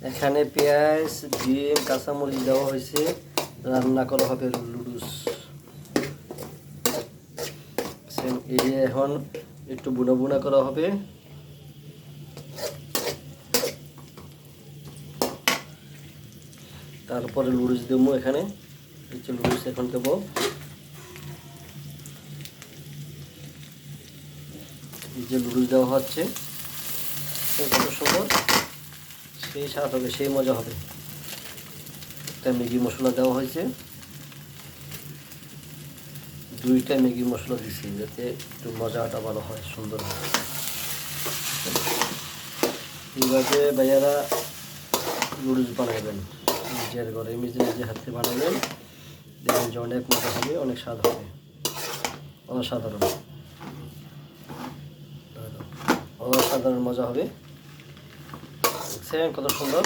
এখানে পেঁয়াজ, ডিম, কাঁচামরিচ দেওয়া হয়েছে, রান্না করা হবে লুডুস। এই যে এখন একটু বুনা বুনা করা হবে। তারপরে লুডুস দেবো এখানে। এই যে লুডুস এখন দেবো। এই যে লুডুস দেওয়া হচ্ছে, কত সুন্দর, সেই স্বাদ হবে, সেই মজা হবে। একটা ম্যাগি মশলা দেওয়া হয়েছে, 2টা ম্যাগি মশলা দিচ্ছি যাতে একটু মজাটা ভালো হয়, সুন্দর হয়। এইভাবে ভাইয়ারা লুডুস বানাবেন নিজের ঘরে, নিজে হাতে বানাবেন, দেখবেন যে অনেক মজা হবে, অনেক স্বাদ হবে, অসাধারণ অসাধারণ মজা হবে। দেখছেন কত সুন্দর।